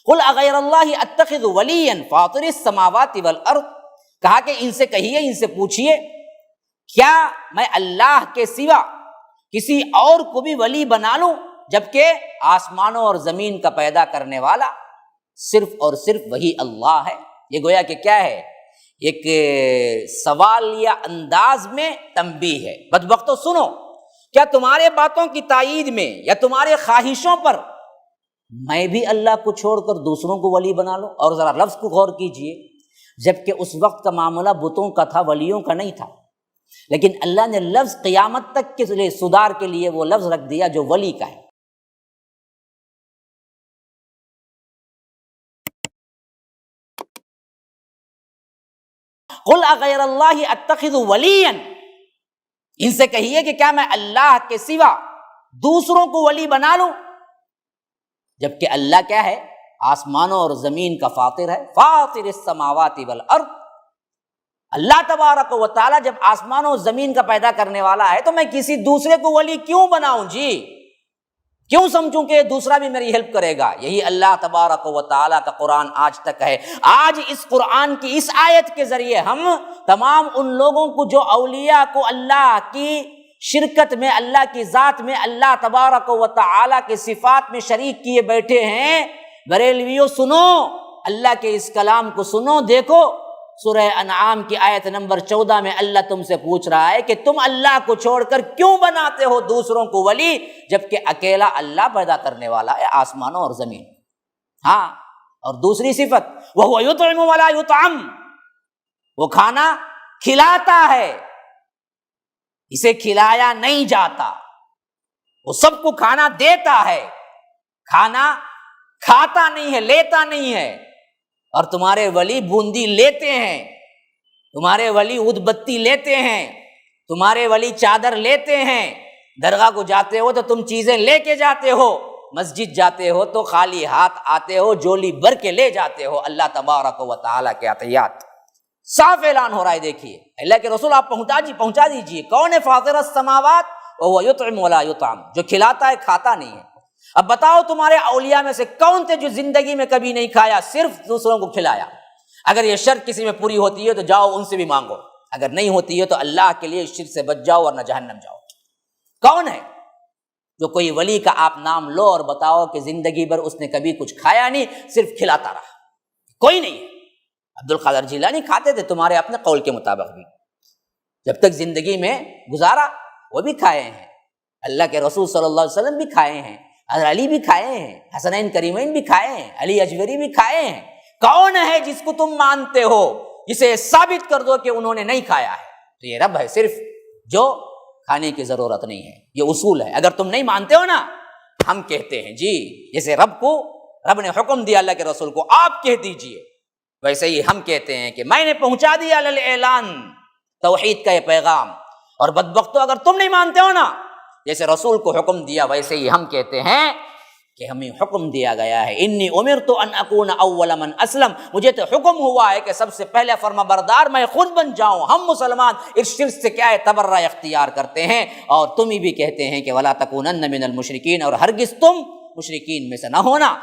قل اغیر اللہ اتخذ ولیا فاطر السماوات والارض، کہا کہ ان سے کہیے، ان سے پوچھیے، کیا میں اللہ کے سوا کسی اور کو بھی ولی بنا لوں جبکہ آسمانوں اور زمین کا پیدا کرنے والا صرف اور صرف وہی اللہ ہے۔ یہ گویا کہ کیا ہے، ایک سوال یا انداز میں تنبیہ ہے۔ بدبختو سنو، کیا تمہارے باتوں کی تائید میں یا تمہارے خواہشوں پر میں بھی اللہ کو چھوڑ کر دوسروں کو ولی بنا لوں؟ اور ذرا لفظ کو غور کیجئے، جبکہ اس وقت کا معاملہ بتوں کا تھا، ولیوں کا نہیں تھا، لیکن اللہ نے لفظ قیامت تک کے لیے سدھار کے لیے وہ لفظ رکھ دیا جو ولی کا ہے۔ قل اغیر اللہ اتخذ ولیا، ان سے کہیے کہ کیا میں اللہ کے سوا دوسروں کو ولی بنا لوں جبکہ اللہ کیا ہے، آسمانوں اور زمین کا فاطر ہے۔ فاطر السماوات والارض، اللہ تبارک و تعالیٰ جب آسمانوں اور زمین کا پیدا کرنے والا ہے تو میں کسی دوسرے کو ولی کیوں بناؤں جی؟ کیوں سمجھوں کہ دوسرا بھی میری ہیلپ کرے گا؟ یہی اللہ تبارک و تعالیٰ کا قرآن آج تک ہے۔ آج اس قرآن کی اس آیت کے ذریعے ہم تمام ان لوگوں کو جو اولیاء کو اللہ کی شرکت میں، اللہ کی ذات میں، اللہ تبارک و تعالیٰ کے صفات میں شریک کیے بیٹھے ہیں، بریلویوں سنو، اللہ کے اس کلام کو سنو۔ دیکھو سورہ انعام کی آیت نمبر 14 میں اللہ تم سے پوچھ رہا ہے کہ تم اللہ کو چھوڑ کر کیوں بناتے ہو دوسروں کو ولی جبکہ اکیلا اللہ پیدا کرنے والا ہے آسمانوں اور زمین۔ ہاں، اور دوسری صفت وَهُوَ يُطْعِمُ وَلَا يُطْعَمُ، وہ کھانا کھلاتا ہے، اسے کھلایا نہیں جاتا، وہ سب کو کھانا دیتا ہے، کھانا کھاتا نہیں ہے، لیتا نہیں ہے۔ اور تمہارے ولی بوندی لیتے ہیں، تمہارے ولی عود بتی لیتے ہیں، تمہارے ولی چادر لیتے ہیں، درگاہ کو جاتے ہو تو تم چیزیں لے کے جاتے ہو، مسجد جاتے ہو تو خالی ہاتھ آتے ہو، جولی بھر کے لے جاتے ہو اللہ تبارک و تعالیٰ کے عطیات۔ صاف اعلان ہو رہا ہے، دیکھیے اللہ کے رسول آپ پہنچا دیجئے، کون ہے فاطر السماوات وہو یطعم ولا یطعم، جو کھلاتا ہے کھاتا نہیں ہے۔ اب بتاؤ تمہارے اولیاء میں سے کون تھے جو زندگی میں کبھی نہیں کھایا، صرف دوسروں کو کھلایا؟ اگر یہ شرط کسی میں پوری ہوتی ہے تو جاؤ ان سے بھی مانگو، اگر نہیں ہوتی ہے تو اللہ کے لیے اس شرک سے بچ جاؤ ورنہ جہنم جاؤ۔ کون ہے جو کوئی ولی کا آپ نام لو اور بتاؤ کہ زندگی بھر اس نے کبھی کچھ کھایا نہیں، صرف کھلاتا رہا؟ کوئی نہیں ہے۔ عبد القادر جیلانی کھاتے تھے تمہارے اپنے قول کے مطابق بھی، جب تک زندگی میں گزارا وہ بھی کھائے ہیں، اللہ کے رسول صلی اللہ علیہ وسلم بھی کھائے ہیں، علی بھی کھائے ہیں، حسنین کریمین بھی کھائے ہیں، علی اجوری بھی کھائے ہیں۔ کون ہے جس کو تم مانتے ہو جسے ثابت کر دو کہ انہوں نے نہیں کھایا ہے؟ تو یہ رب ہے صرف جو کھانے کی ضرورت نہیں ہے، یہ اصول ہے۔ اگر تم نہیں مانتے ہو نا، ہم کہتے ہیں جی، جیسے رب نے حکم دیا اللہ کے رسول کو آپ کہہ دیجئے، ویسے ہی ہم کہتے ہیں کہ میں نے پہنچا دیا اعلان توحید کا یہ پیغام، اور بدبختو اگر تم نہیں مانتے ہو نا، جیسے رسول کو حکم دیا ویسے ہی ہم کہتے ہیں کہ ہمیں حکم دیا گیا ہے، انی امرت ان اکون اول من اسلم، مجھے تو حکم ہوا ہے کہ سب سے پہلے فرما بردار میں خود بن جاؤں۔ ہم مسلمان اس شرک سے کیا ہے تبرہ اختیار کرتے ہیں، اور تم ہی بھی کہتے ہیں کہ ولا تکونن من المشرکین، اور ہرگز تم مشرکین میں سے نہ ہونا۔